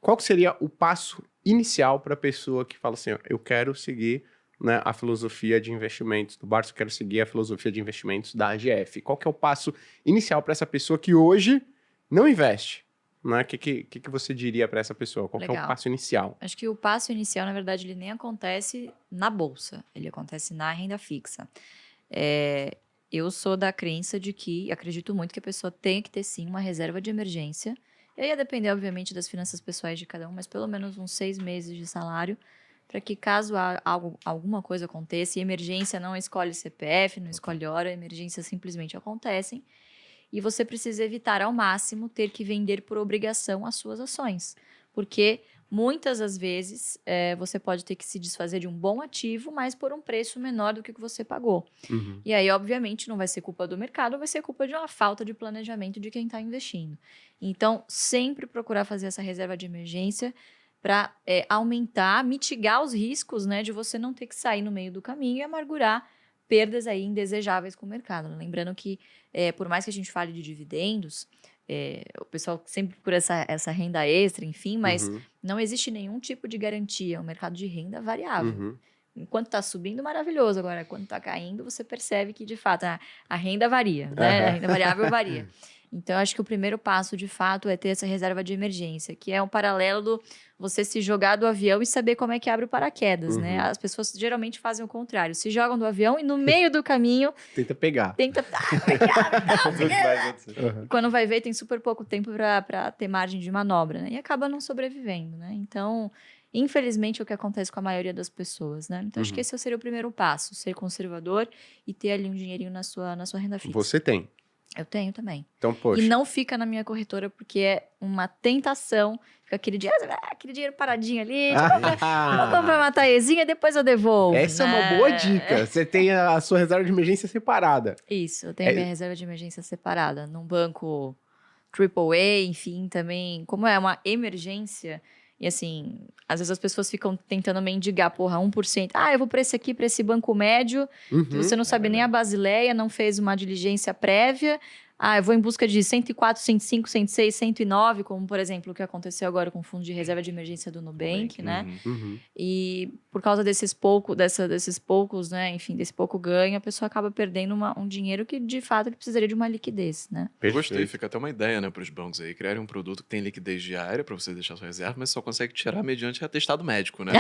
qual que seria o passo inicial para a pessoa que fala assim, ó, eu quero seguir, né, a filosofia de investimentos do Barça, eu quero seguir a filosofia de investimentos da AGF? Qual que é o passo inicial para essa pessoa que hoje não investe? Né? O que você diria para essa pessoa? Qual que é o passo inicial? Acho que o passo inicial, na verdade, ele nem acontece na bolsa, ele acontece na renda fixa. Eu sou da crença de que, acredito muito que a pessoa tem que ter sim uma reserva de emergência. E aí ia depender, obviamente, das finanças pessoais de cada um, mas pelo menos uns 6 meses de salário, para que caso alguma coisa aconteça, e emergência não escolhe CPF, não escolhe hora, emergências simplesmente acontecem, e você precisa evitar ao máximo ter que vender por obrigação as suas ações, porque muitas das vezes você pode ter que se desfazer de um bom ativo, mas por um preço menor do que você pagou. Uhum. E aí, obviamente, não vai ser culpa do mercado, vai ser culpa de uma falta de planejamento de quem está investindo. Então, sempre procurar fazer essa reserva de emergência para aumentar, mitigar os riscos, né, de você não ter que sair no meio do caminho e amargurar perdas aí indesejáveis com o mercado. Lembrando que, por mais que a gente fale de dividendos, o pessoal sempre procura essa renda extra, enfim, mas não existe nenhum tipo de garantia. É um mercado de renda variável. Uhum. Enquanto está subindo, maravilhoso. Agora, quando está caindo, você percebe que, de fato, a renda varia, né? A renda variável varia. Então, acho que o primeiro passo, de fato, é ter essa reserva de emergência, que é um paralelo do você se jogar do avião e saber como é que abre o paraquedas, né? As pessoas geralmente fazem o contrário. Se jogam do avião e no meio do caminho... Tenta pegar. Quando vai ver, tem super pouco tempo para ter margem de manobra, né? E acaba não sobrevivendo, né? Então... Infelizmente, é o que acontece com a maioria das pessoas, né? Então, acho que esse seria o primeiro passo, ser conservador e ter ali um dinheirinho na sua renda fixa. Você tem? Eu tenho também. Então, poxa. E não fica na minha corretora, porque é uma tentação. Fica aquele dinheiro paradinho ali, vou comprar uma taezinha, depois eu devolvo. Essa é uma boa dica. Você tem a sua reserva de emergência separada. Isso, eu tenho a minha reserva de emergência separada. Num banco AAA, enfim, também. Como é uma emergência... E assim, às vezes as pessoas ficam tentando mendigar, 1%. Eu vou para esse aqui, para esse banco médio, que você não sabe nem a Basileia, não fez uma diligência prévia. Eu vou em busca de 104, 105, 106, 109, como, por exemplo, o que aconteceu agora com o Fundo de Reserva de Emergência do Nubank, né? E por causa desses poucos, né? Enfim, desse pouco ganho, a pessoa acaba perdendo um dinheiro que, de fato, ele precisaria de uma liquidez, né? Eu gostei, fica até uma ideia, né, para os bancos aí, criarem um produto que tem liquidez diária para você deixar sua reserva, mas só consegue tirar mediante atestado médico, né?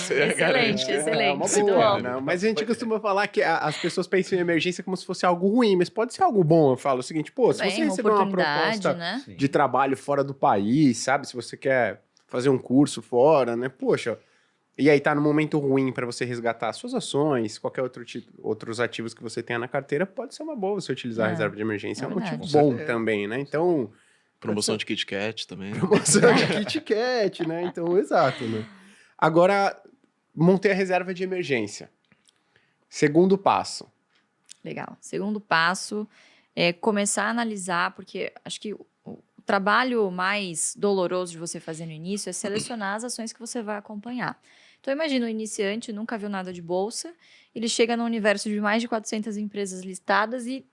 Excelente. É uma boa, né? Mas a gente costuma falar que as pessoas pensam em emergência como se fosse algo ruim, mas pode ser algo bom. Eu falo o seguinte, se você receber uma proposta, né, de trabalho fora do país, sabe? Se você quer fazer um curso fora, né? Poxa, e aí tá no momento ruim para você resgatar suas ações, qualquer outros ativos que você tenha na carteira, pode ser uma boa você utilizar a reserva de emergência. É um motivo bom também, né? Então... Promoção de Kit Kat também. Promoção de Kit Kat, né? Então, exato, né? Agora, montei a reserva de emergência. Segundo passo. Legal. Segundo passo é começar a analisar, porque acho que o trabalho mais doloroso de você fazer no início é selecionar as ações que você vai acompanhar. Então, imagina um iniciante, nunca viu nada de bolsa, ele chega no universo de mais de 400 empresas listadas e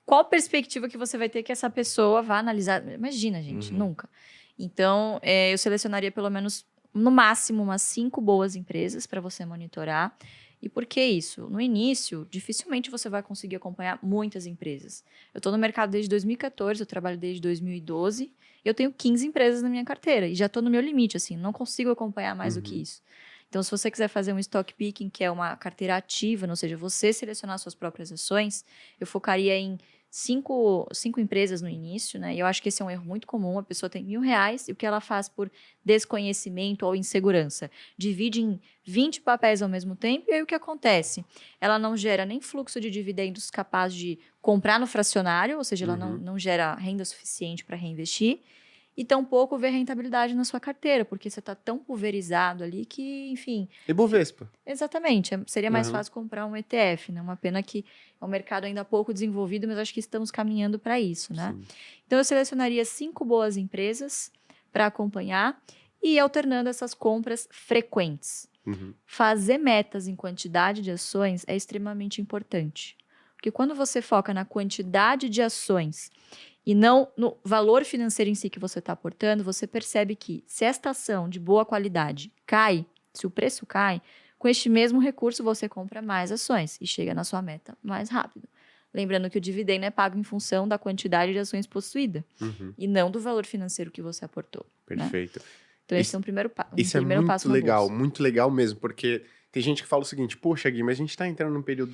qual perspectiva que você vai ter que essa pessoa vá analisar? Imagina, gente, nunca. Então, eu selecionaria pelo menos, no máximo, umas 5 boas empresas para você monitorar. E por que isso? No início, dificilmente você vai conseguir acompanhar muitas empresas. Eu estou no mercado desde 2014, eu trabalho desde 2012, eu tenho 15 empresas na minha carteira e já estou no meu limite, assim, não consigo acompanhar mais do que isso. Então, se você quiser fazer um stock picking, que é uma carteira ativa, ou seja, você selecionar suas próprias ações, eu focaria em 5 empresas no início, né? E eu acho que esse é um erro muito comum. A pessoa tem R$1.000 e o que ela faz por desconhecimento ou insegurança? Divide em 20 papéis ao mesmo tempo e aí o que acontece? Ela não gera nem fluxo de dividendos capaz de comprar no fracionário, ou seja, ela não gera renda suficiente para reinvestir. E tampouco ver rentabilidade na sua carteira, porque você está tão pulverizado ali que, enfim... Ibovespa. Exatamente. Seria mais fácil comprar um ETF, né? Uma pena que é um mercado ainda pouco desenvolvido, mas acho que estamos caminhando para isso, né? Sim. Então, eu selecionaria 5 boas empresas para acompanhar e ir alternando essas compras frequentes. Fazer metas em quantidade de ações é extremamente importante. O Porque quando você foca na quantidade de ações e não no valor financeiro em si que você está aportando, você percebe que se esta ação de boa qualidade cai, se o preço cai, com este mesmo recurso você compra mais ações e chega na sua meta mais rápido. Lembrando que o dividendo é pago em função da quantidade de ações possuída e não do valor financeiro que você aportou. Perfeito. Né? Então, esse é um primeiro passo. Isso é muito legal mesmo, porque tem gente que fala o seguinte, poxa, Gui, mas a gente está entrando num período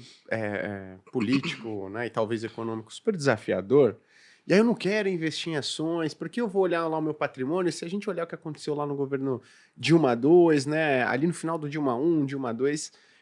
político, né, e talvez econômico super desafiador, e aí eu não quero investir em ações, porque eu vou olhar lá o meu patrimônio, se a gente olhar o que aconteceu lá no governo Dilma II, né, ali no final do Dilma I, Dilma II,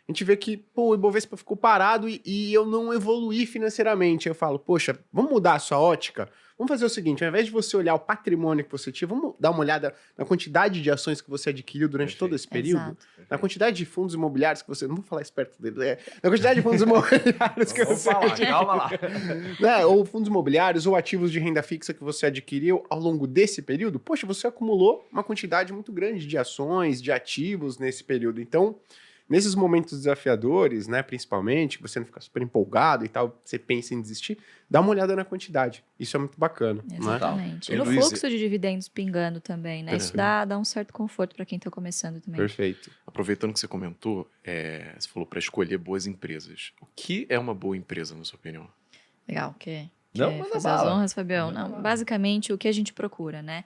a gente vê que, o Ibovespa ficou parado e eu não evoluí financeiramente. Eu falo, poxa, vamos mudar a sua ótica? Vamos fazer o seguinte, ao invés de você olhar o patrimônio que você tinha, vamos dar uma olhada na quantidade de ações que você adquiriu durante todo esse período? Exato. Na quantidade de fundos imobiliários que você... Não vou falar esperto dele, na quantidade de fundos imobiliários que você adquiriu. Calma lá. Né? Ou fundos imobiliários ou ativos de renda fixa que você adquiriu ao longo desse período. Poxa, você acumulou uma quantidade muito grande de ações, de ativos nesse período. Então... Nesses momentos desafiadores, né, principalmente, que você não fica super empolgado e tal, você pensa em desistir, dá uma olhada na quantidade. Isso é muito bacana. Exatamente. Né? E no fluxo de dividendos pingando também, né? Isso dá um certo conforto para quem está começando também. Perfeito. Aproveitando que você comentou, você falou para escolher boas empresas. O que é uma boa empresa, na sua opinião? Legal. Quer fazer as honras, Fabião? Não, basicamente, o que a gente procura, né?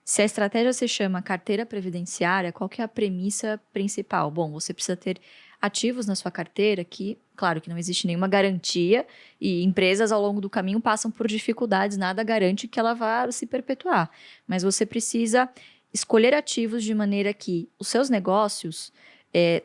Se a estratégia se chama carteira previdenciária, qual que é a premissa principal? Bom, você precisa ter ativos na sua carteira que, claro que não existe nenhuma garantia e empresas ao longo do caminho passam por dificuldades, nada garante que ela vá se perpetuar. Mas você precisa escolher ativos de maneira que os seus negócios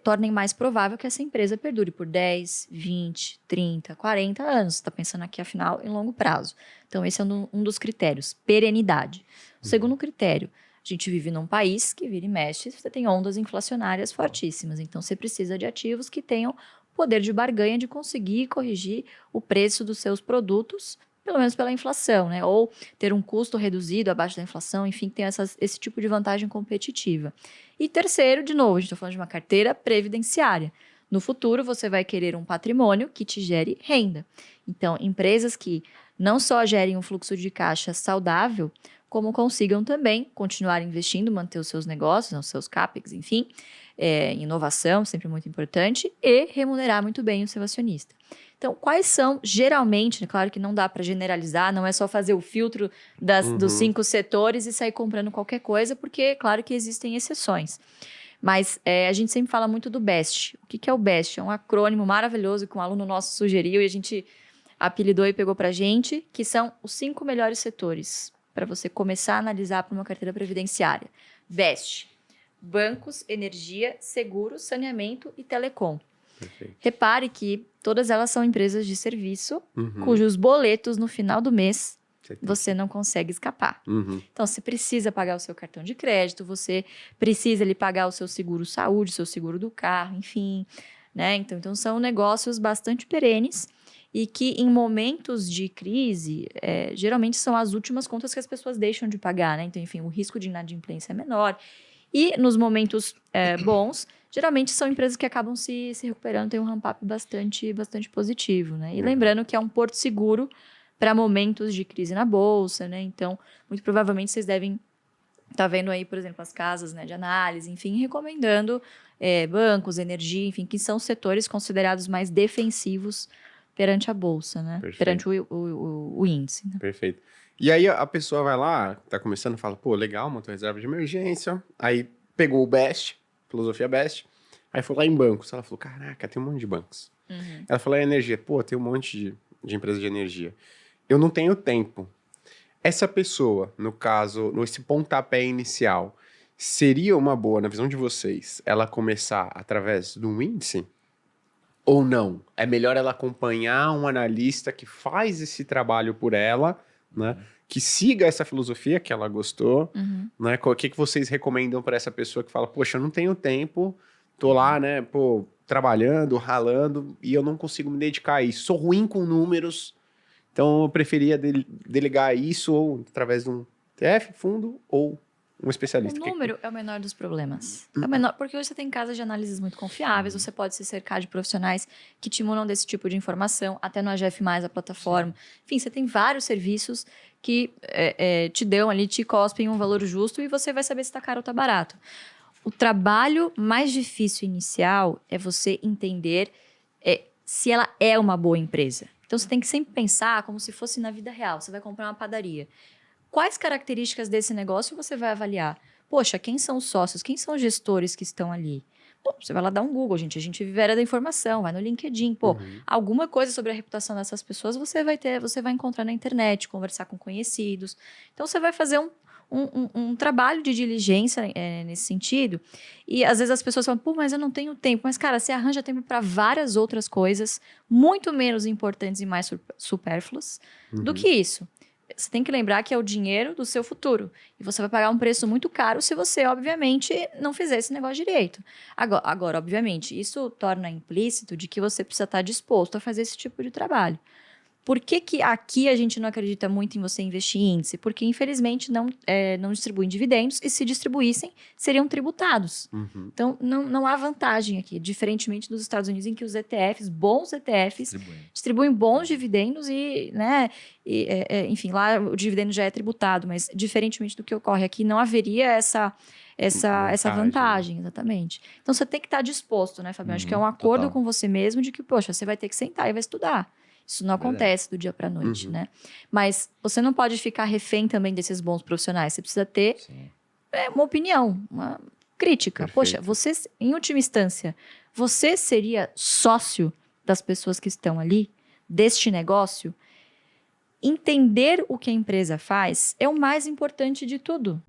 tornem mais provável que essa empresa perdure por 10, 20, 30, 40 anos. Você está pensando aqui, afinal, em longo prazo. Então, esse é um dos critérios, perenidade. O segundo critério, a gente vive num país que vira e mexe, você tem ondas inflacionárias fortíssimas. Então, você precisa de ativos que tenham poder de barganha de conseguir corrigir o preço dos seus produtos, pelo menos pela inflação, né? Ou ter um custo reduzido abaixo da inflação, enfim, tem esse tipo de vantagem competitiva. E terceiro, de novo, a gente está falando de uma carteira previdenciária. No futuro, você vai querer um patrimônio que te gere renda. Então, empresas que não só gerem um fluxo de caixa saudável, como consigam também continuar investindo, manter os seus negócios, os seus CAPEX, enfim, inovação, sempre muito importante, e remunerar muito bem o seu acionista. Então, quais são, geralmente, claro que não dá para generalizar, não é só fazer o filtro dos 5 setores e sair comprando qualquer coisa, porque, claro que existem exceções. Mas a gente sempre fala muito do BEST. O que é o BEST? É um acrônimo maravilhoso que um aluno nosso sugeriu e a gente apelidou e pegou para a gente, que são os 5 melhores setores para você começar a analisar para uma carteira previdenciária. BEST: bancos, energia, seguros, saneamento e telecom. Perfeito. Repare que todas elas são empresas de serviço, cujos boletos no final do mês você não consegue escapar. Então, você precisa pagar o seu cartão de crédito, você precisa pagar o seu seguro saúde, o seu seguro do carro, enfim. Né? Então, são negócios bastante perenes e que, em momentos de crise, geralmente são as últimas contas que as pessoas deixam de pagar. Né? Então, enfim, o risco de inadimplência é menor. E, nos momentos bons, geralmente são empresas que acabam se recuperando, tem um ramp-up bastante positivo. Né? E lembrando que é um porto seguro para momentos de crise na bolsa, né? Então, muito provavelmente vocês devem estar vendo aí, por exemplo, as casas, né, de análise, enfim, recomendando bancos, energia, enfim, que são setores considerados mais defensivos perante a bolsa, né? Perfeito. Perante o índice. Né? Perfeito. E aí a pessoa vai lá, tá começando, fala, pô, legal, montou reserva de emergência, aí pegou o BEST, filosofia BEST, aí foi lá em bancos, ela falou, caraca, tem um monte de bancos. Ela falou, energia, pô, tem um monte de empresas de energia. Eu não tenho tempo. Essa pessoa, no caso, nesse pontapé inicial, seria uma boa, na visão de vocês, ela começar através de um índice? Ou não? É melhor ela acompanhar um analista que faz esse trabalho por ela, né? Que siga essa filosofia que ela gostou, né? O que vocês recomendam para essa pessoa que fala, poxa, eu não tenho tempo, tô lá, né, pô, trabalhando, ralando, e eu não consigo me dedicar a isso. Sou ruim com números, então eu preferia delegar isso ou através de um TF, fundo, ou um especialista. O número é o menor dos problemas. É o menor, porque hoje você tem casas de análises muito confiáveis, você pode se cercar de profissionais que te munam desse tipo de informação, até no AGF+, a plataforma. Enfim, você tem vários serviços que te dão ali, te cospem um valor justo e você vai saber se está caro ou está barato. O trabalho mais difícil inicial é você entender se ela é uma boa empresa. Então, você tem que sempre pensar como se fosse na vida real. Você vai comprar uma padaria. Quais características desse negócio você vai avaliar? Poxa, quem são os sócios? Quem são os gestores que estão ali? Pô, você vai lá dar um Google, gente. A gente vive a era da informação, vai no LinkedIn. Pô, alguma coisa sobre a reputação dessas pessoas você vai encontrar na internet, conversar com conhecidos. Então, você vai fazer um trabalho de diligência nesse sentido. E, às vezes, as pessoas falam, pô, mas eu não tenho tempo. Mas, cara, você arranja tempo para várias outras coisas muito menos importantes e mais supérfluas do que isso. Você tem que lembrar que é o dinheiro do seu futuro. E você vai pagar um preço muito caro se você, obviamente, não fizer esse negócio direito. Agora, obviamente, isso torna implícito de que você precisa estar disposto a fazer esse tipo de trabalho. Por que aqui a gente não acredita muito em você investir em índice? Porque, infelizmente, não distribuem dividendos e, se distribuíssem, seriam tributados. Então, não há vantagem aqui, diferentemente dos Estados Unidos, em que os ETFs, bons ETFs, distribuem bons dividendos enfim, lá o dividendo já é tributado, mas, diferentemente do que ocorre aqui, não haveria essa vantagem, exatamente. Então, você tem que estar disposto, né, Fabião? Acho que é um acordo com você mesmo de que, poxa, você vai ter que sentar e vai estudar. Isso não acontece do dia para a noite, né? Mas você não pode ficar refém também desses bons profissionais. Você precisa ter uma opinião, uma crítica. Perfeito. Poxa, você, em última instância, você seria sócio das pessoas que estão ali, deste negócio? Entender o que a empresa faz é o mais importante de tudo.